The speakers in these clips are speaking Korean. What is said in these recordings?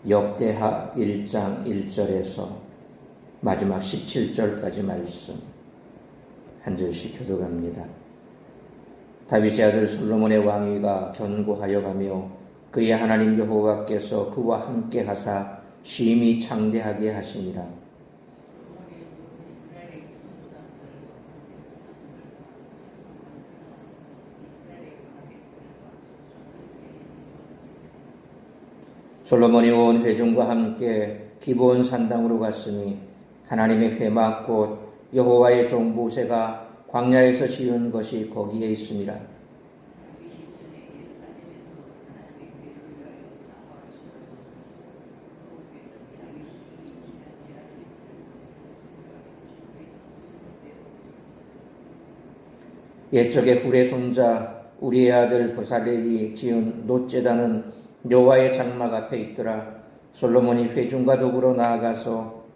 역대하 1장 1절에서 마지막 17절까지 말씀 한 절씩 교독합니다. 다윗의 아들 솔로몬의 왕위가 견고하여 가며 그의 하나님 여호와께서 그와 함께 하사 심히 창대하게 하시니라. 솔로몬이 온 회중과 함께 기브온 산당으로 갔으니 하나님의 회막 곧 여호와의 종 모세가 광야에서 지은 것이 거기에 있음이라. 옛적에 훌의 손자 우리의 아들 브살렐이 지은 놋제단은 여호와의 장막 앞에 있더라. 솔로몬이 회중과 더불어 나아가서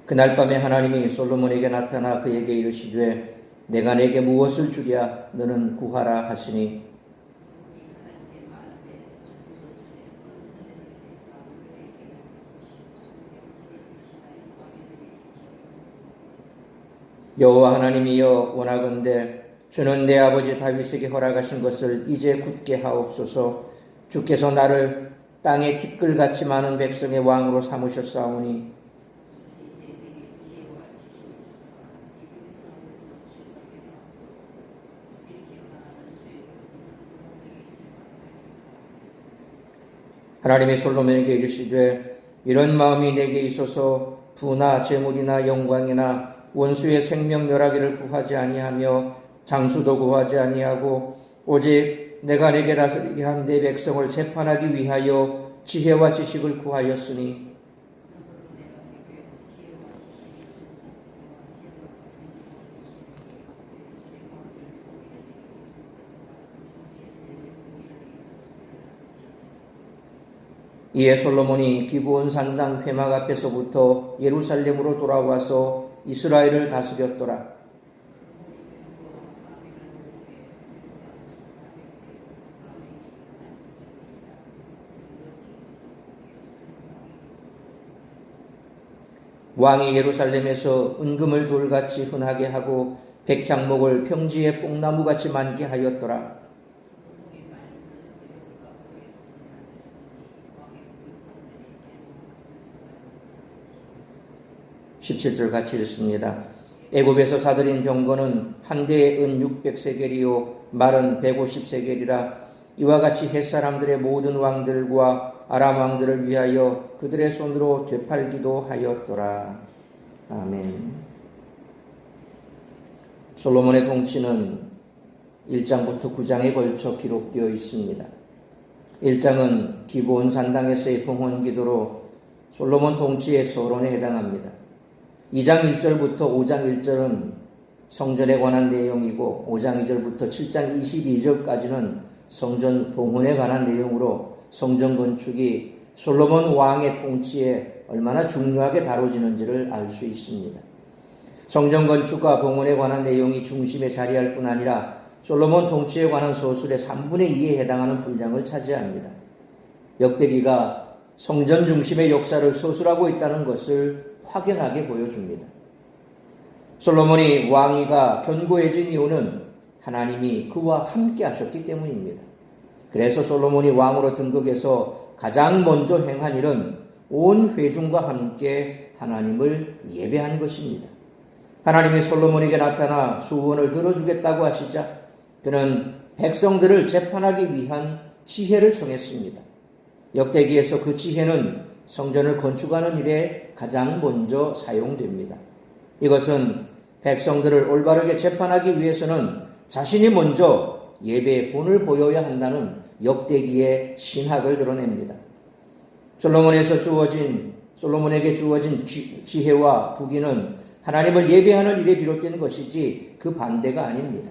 그날 밤에 하나님이 솔로몬에게 나타나 그에게 이르시되 내가 내게 무엇을 주랴 너는 구하라 하시니 여호와 하나님이여 원하건대 주는 내 아버지 다윗에게 허락하신 것을 이제 굳게 하옵소서. 주께서 나를 땅의 티끌같이 많은 백성의 왕으로 삼으셨사오니 하나님이 솔로몬에게 이르시되 이런 마음이 내게 있어서 부나 재물이나 영광이나 원수의 생명 멸하기를 구하지 아니하며 장수도 구하지 아니하고 오직 내가 내게 다스리게 한 내 백성을 재판하기 위하여 지혜와 지식을 구하였으니 이에 솔로몬이 기브온 산당 회막 앞에서부터 예루살렘으로 돌아와서 이스라엘을 다스렸더라. 왕이 예루살렘에서 은금을 돌같이 흔하게 하고 백향목을 평지에 뽕나무같이 많게 하였더라. 17절 같이 읽습니다. 애굽에서 사들인 병거는 한 대에 은 600세겔이요 말은 150세겔이라. 이와 같이 헷사람들의 모든 왕들과 아람 왕들을 위하여 그들의 손으로 되팔기도 하였더라. 아멘. 솔로몬의 통치는 1장부터 9장에 걸쳐 기록되어 있습니다. 1장은 기브온 산당에서의 봉헌 기도로 솔로몬 통치의 서론에 해당합니다. 2장 1절부터 5장 1절은 성전에 관한 내용이고 5장 2절부터 7장 22절까지는 성전 봉헌에 관한 내용으로 성전 건축이 솔로몬 왕의 통치에 얼마나 중요하게 다뤄지는지를 알 수 있습니다. 성전 건축과 봉헌에 관한 내용이 중심에 자리할 뿐 아니라 솔로몬 통치에 관한 소설의 3분의 2에 해당하는 분량을 차지합니다. 역대기가 성전 중심의 역사를 소설하고 있다는 것을 확연하게 보여줍니다. 솔로몬이 왕위가 견고해진 이유는 하나님이 그와 함께 하셨기 때문입니다. 그래서 솔로몬이 왕으로 등극해서 가장 먼저 행한 일은 온 회중과 함께 하나님을 예배한 것입니다. 하나님이 솔로몬에게 나타나 수원을 들어주겠다고 하시자 그는 백성들을 재판하기 위한 지혜를 청했습니다. 역대기에서 그 지혜는 성전을 건축하는 일에 가장 먼저 사용됩니다. 이것은 백성들을 올바르게 재판하기 위해서는 자신이 먼저 예배의 본을 보여야 한다는 역대기의 신학을 드러냅니다. 솔로몬에게 주어진 지혜와 부귀는 하나님을 예배하는 일에 비롯된 것이지 그 반대가 아닙니다.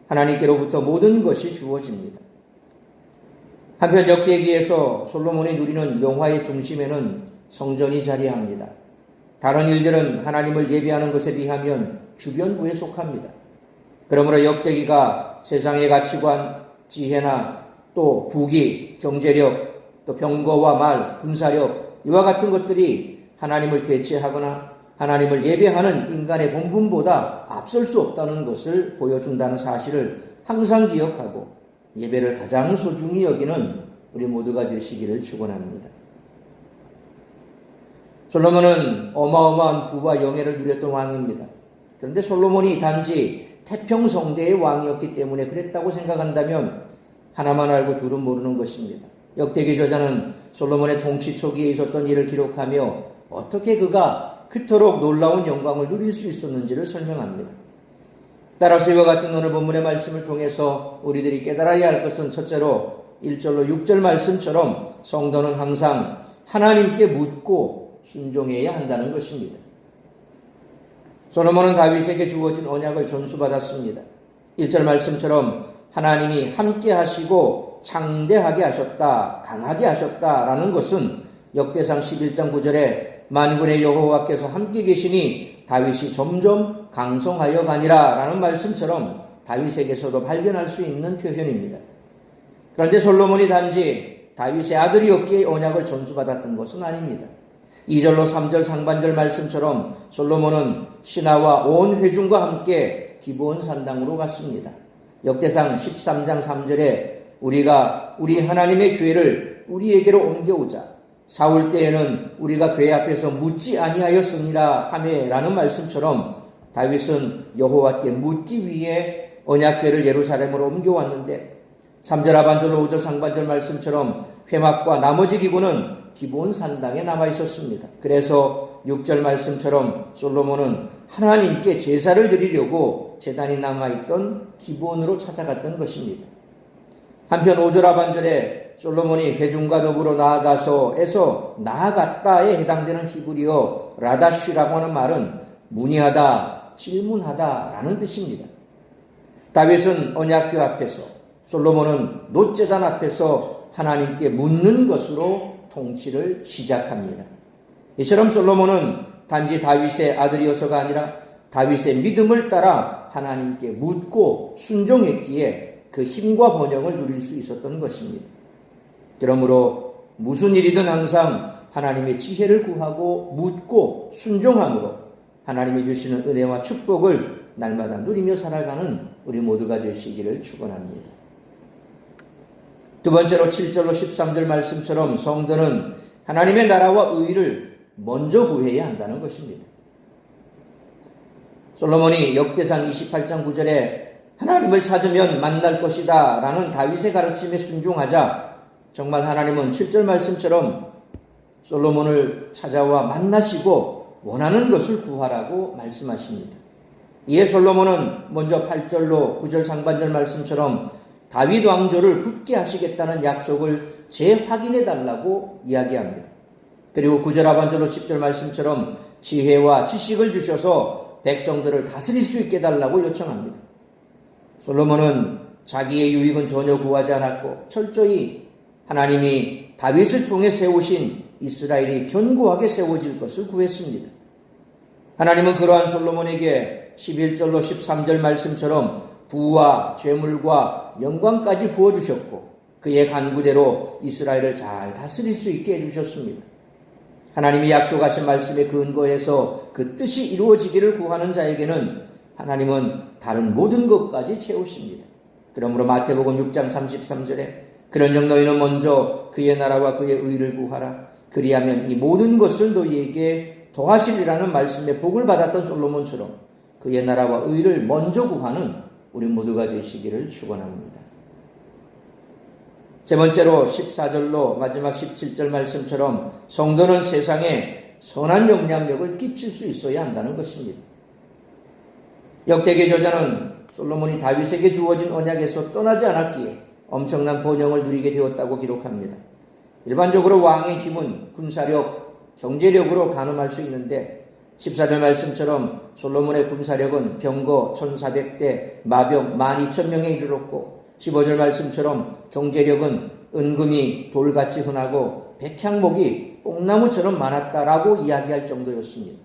하나님께로부터 모든 것이 주어집니다. 한편 역대기에서 솔로몬이 누리는 영화의 중심에는 성전이 자리합니다. 다른 일들은 하나님을 예배하는 것에 비하면 주변부에 속합니다. 그러므로 역대기가 세상의 가치관, 지혜나 또 부귀, 경제력, 또 병거와 말, 군사력 이와 같은 것들이 하나님을 대체하거나 하나님을 예배하는 인간의 본분보다 앞설 수 없다는 것을 보여준다는 사실을 항상 기억하고 예배를 가장 소중히 여기는 우리 모두가 되시기를 축원합니다. 솔로몬은 어마어마한 부와 영예를 누렸던 왕입니다. 그런데 솔로몬이 단지 태평성대의 왕이었기 때문에 그랬다고 생각한다면 하나만 알고 둘은 모르는 것입니다. 역대기 저자는 솔로몬의 통치 초기에 있었던 일을 기록하며 어떻게 그가 그토록 놀라운 영광을 누릴 수 있었는지를 설명합니다. 따라서 이와 같은 오늘 본문의 말씀을 통해서 우리들이 깨달아야 할 것은 첫째로 1절로 6절 말씀처럼 성도는 항상 하나님께 묻고 순종해야 한다는 것입니다. 솔로몬은 다윗에게 주어진 언약을 전수받았습니다. 1절 말씀처럼 하나님이 함께 하시고 창대하게 하셨다, 강하게 하셨다라는 것은 역대상 11장 9절에 만군의 여호와께서 함께 계시니 다윗이 점점 강성하여 가니라 라는 말씀처럼 다윗에게서도 발견할 수 있는 표현입니다. 그런데 솔로몬이 단지 다윗의 아들이었기에 언약을 전수받았던 것은 아닙니다. 2절로 3절 상반절 말씀처럼 솔로몬은 신하와 온 회중과 함께 기브온 산당으로 갔습니다. 역대상 13장 3절에 우리가 우리 하나님의 교회를 우리에게로 옮겨오자 사울 때에는 우리가 교회 앞에서 묻지 아니하였으니라 하매라는 말씀처럼 다윗은 여호와께 묻기 위해 언약궤를 예루살렘으로 옮겨왔는데 3절 하반절로 5절 상반절 말씀처럼 회막과 나머지 기구는 기브온 산당에 남아 있었습니다. 그래서 6절 말씀처럼 솔로몬은 하나님께 제사를 드리려고 제단이 남아있던 기브온으로 찾아갔던 것입니다. 한편 5절 하반절에 솔로몬이 회중과 더불어 나아가서에서 나아갔다에 해당되는 히브리어 라다쉬라고 하는 말은 문의하다, 질문하다라는 뜻입니다. 다윗은 언약궤 앞에서, 솔로몬은 놋제단 앞에서 하나님께 묻는 것으로 통치를 시작합니다. 이처럼 솔로몬은 단지 다윗의 아들이어서가 아니라 다윗의 믿음을 따라 하나님께 묻고 순종했기에 그 힘과 번영을 누릴 수 있었던 것입니다. 그러므로 무슨 일이든 항상 하나님의 지혜를 구하고 묻고 순종함으로 하나님이 주시는 은혜와 축복을 날마다 누리며 살아가는 우리 모두가 되시기를 축원합니다. 두 번째로 7절로 13절 말씀처럼 성도는 하나님의 나라와 의를 먼저 구해야 한다는 것입니다. 솔로몬이 역대상 28장 9절에 하나님을 찾으면 만날 것이다 라는 다윗의 가르침에 순종하자 정말 하나님은 7절 말씀처럼 솔로몬을 찾아와 만나시고 원하는 것을 구하라고 말씀하십니다. 이에 솔로몬은 먼저 8절로 9절 상반절 말씀처럼 다윗 왕조를 굳게 하시겠다는 약속을 재확인해 달라고 이야기합니다. 그리고 9절 하반절로 10절 말씀처럼 지혜와 지식을 주셔서 백성들을 다스릴 수 있게 달라고 요청합니다. 솔로몬은 자기의 유익은 전혀 구하지 않았고 철저히 하나님이 다윗을 통해 세우신 이스라엘이 견고하게 세워질 것을 구했습니다. 하나님은 그러한 솔로몬에게 11절로 13절 말씀처럼 부와 재물과 영광까지 부어주셨고 그의 간구대로 이스라엘을 잘 다스릴 수 있게 해주셨습니다. 하나님이 약속하신 말씀에 근거해서 그 뜻이 이루어지기를 구하는 자에게는 하나님은 다른 모든 것까지 채우십니다. 그러므로 마태복음 6장 33절에 그런즉 너희는 먼저 그의 나라와 그의 의를 구하라. 그리하면 이 모든 것을 너희에게 더하시리라는 말씀에 복을 받았던 솔로몬처럼 그의 나라와 의를 먼저 구하는 우리 모두가 되시기를 축원합니다. 세 번째로 14절로 마지막 17절 말씀처럼 성도는 세상에 선한 영향력을 끼칠 수 있어야 한다는 것입니다. 역대기 저자는 솔로몬이 다윗에게 주어진 언약에서 떠나지 않았기에 엄청난 번영을 누리게 되었다고 기록합니다. 일반적으로 왕의 힘은 군사력, 경제력으로 가늠할 수 있는데 14절 말씀처럼 솔로몬의 군사력은 병거 1400대, 마병 12,000명에 이르렀고 15절 말씀처럼 경제력은 은금이 돌같이 흔하고 백향목이 뽕나무처럼 많았다라고 이야기할 정도였습니다.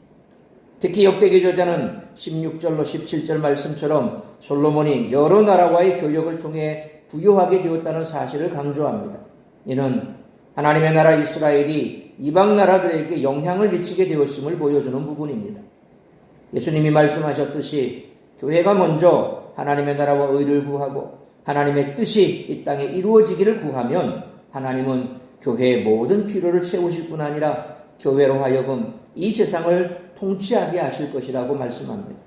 특히 역대기 저자는 16절로 17절 말씀처럼 솔로몬이 여러 나라와의 교역을 통해 부유하게 되었다는 사실을 강조합니다. 이는 하나님의 나라 이스라엘이 이방 나라들에게 영향을 미치게 되었음을 보여주는 부분입니다. 예수님이 말씀하셨듯이 교회가 먼저 하나님의 나라와 의를 구하고 하나님의 뜻이 이 땅에 이루어지기를 구하면 하나님은 교회의 모든 필요를 채우실 뿐 아니라 교회로 하여금 이 세상을 통치하게 하실 것이라고 말씀합니다.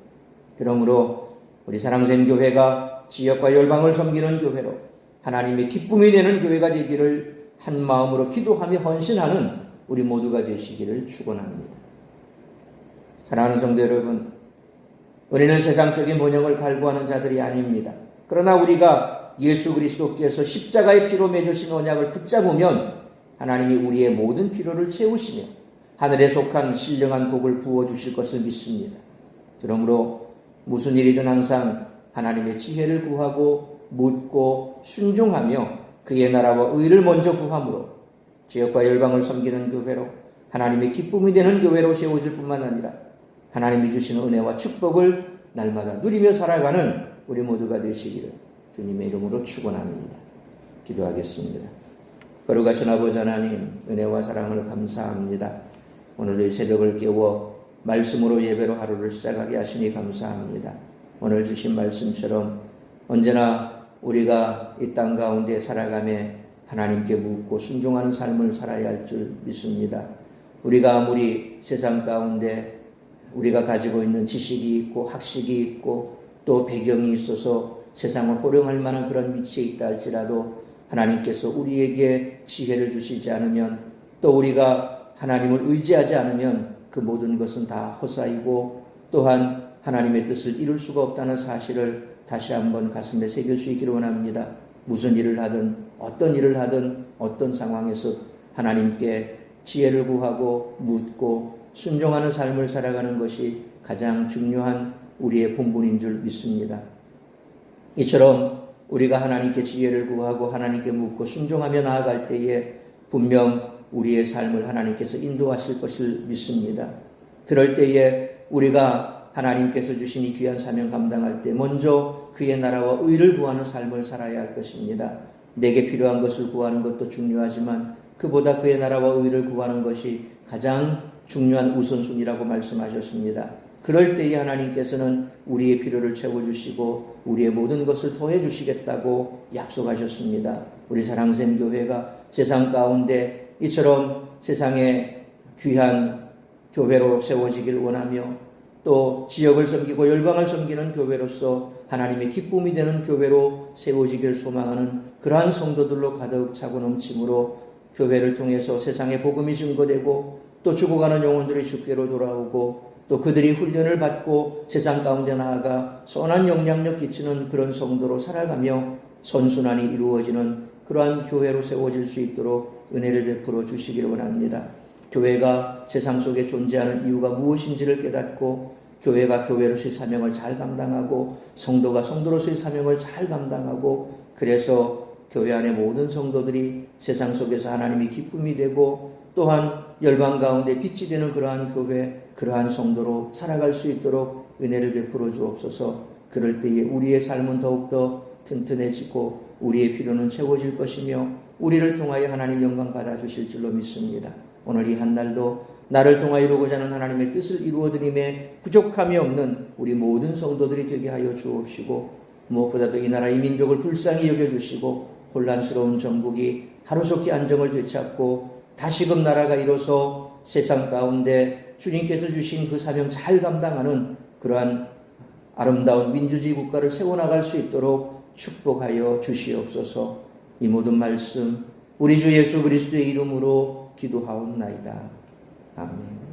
그러므로 우리 사랑샘 교회가 지역과 열방을 섬기는 교회로 하나님의 기쁨이 되는 교회가 되기를 한 마음으로 기도하며 헌신하는 우리 모두가 되시기를 축원합니다. 사랑하는 성도 여러분, 우리는 세상적인 번영을 갈구하는 자들이 아닙니다. 그러나 우리가 예수 그리스도께서 십자가의 피로 맺으신 언약을 붙잡으면 하나님이 우리의 모든 필요를 채우시며 하늘에 속한 신령한 복을 부어주실 것을 믿습니다. 그러므로 무슨 일이든 항상 하나님의 지혜를 구하고 묻고 순종하며 그의 나라와 의를 먼저 구함으로 지역과 열방을 섬기는 교회로 하나님의 기쁨이 되는 교회로 세워질 뿐만 아니라 하나님이 주시는 은혜와 축복을 날마다 누리며 살아가는 우리 모두가 되시기를 주님의 이름으로 축원합니다. 기도하겠습니다. 거룩하신 아버지 하나님, 은혜와 사랑을 감사합니다. 오늘도 이 새벽을 깨워 말씀으로 예배로 하루를 시작하게 하시니 감사합니다. 오늘 주신 말씀처럼 언제나 우리가 이 땅 가운데 살아가며 하나님께 묻고 순종하는 삶을 살아야 할 줄 믿습니다. 우리가 아무리 세상 가운데 우리가 가지고 있는 지식이 있고 학식이 있고 또 배경이 있어서 세상을 호령할 만한 그런 위치에 있다 할지라도 하나님께서 우리에게 지혜를 주시지 않으면 또 우리가 하나님을 의지하지 않으면 그 모든 것은 다 헛사이고 또한 하나님의 뜻을 이룰 수가 없다는 사실을 다시 한번 가슴에 새길 수 있기를 원합니다. 무슨 일을 하든 어떤 일을 하든 어떤 상황에서 하나님께 지혜를 구하고 묻고 순종하는 삶을 살아가는 것이 가장 중요한 우리의 본분인 줄 믿습니다. 이처럼 우리가 하나님께 지혜를 구하고 하나님께 묻고 순종하며 나아갈 때에 분명 우리의 삶을 하나님께서 인도하실 것을 믿습니다. 그럴 때에 우리가 하나님께서 주신 이 귀한 사명 감당할 때 먼저 그의 나라와 의를 구하는 삶을 살아야 할 것입니다. 내게 필요한 것을 구하는 것도 중요하지만 그보다 그의 나라와 의를 구하는 것이 가장 중요한 우선순위라고 말씀하셨습니다. 그럴 때에 하나님께서는 우리의 필요를 채워주시고 우리의 모든 것을 더해주시겠다고 약속하셨습니다. 우리 사랑샘 교회가 세상 가운데 이처럼 세상에 귀한 교회로 세워지길 원하며 또 지역을 섬기고 열방을 섬기는 교회로서 하나님의 기쁨이 되는 교회로 세워지길 소망하는 그러한 성도들로 가득 차고 넘침으로 교회를 통해서 세상에 복음이 증거되고 또 죽어가는 영혼들이 주께로 돌아오고 또 그들이 훈련을 받고 세상 가운데 나아가 선한 영향력 끼치는 그런 성도로 살아가며 선순환이 이루어지는 그러한 교회로 세워질 수 있도록 은혜를 베풀어 주시기를 원합니다. 교회가 세상 속에 존재하는 이유가 무엇인지를 깨닫고 교회가 교회로서의 사명을 잘 감당하고 성도가 성도로서의 사명을 잘 감당하고 그래서 교회 안의 모든 성도들이 세상 속에서 하나님이 기쁨이 되고 또한 열방 가운데 빛이 되는 그러한 교회, 그러한 성도로 살아갈 수 있도록 은혜를 베풀어 주옵소서. 그럴 때에 우리의 삶은 더욱더 튼튼해지고 우리의 필요는 채워질 것이며 우리를 통하여 하나님 영광 받아주실 줄로 믿습니다. 오늘 이 한날도 나를 통하여 이루고자 하는 하나님의 뜻을 이루어드림에 부족함이 없는 우리 모든 성도들이 되게 하여 주옵시고 무엇보다도 이 나라 이 민족을 불쌍히 여겨주시고 혼란스러운 정국이 하루속히 안정을 되찾고 다시금 나라가 이뤄서 세상 가운데 주님께서 주신 그 사명 잘 감당하는 그러한 아름다운 민주주의 국가를 세워나갈 수 있도록 축복하여 주시옵소서. 이 모든 말씀 우리 주 예수 그리스도의 이름으로 기도하옵나이다. 아멘.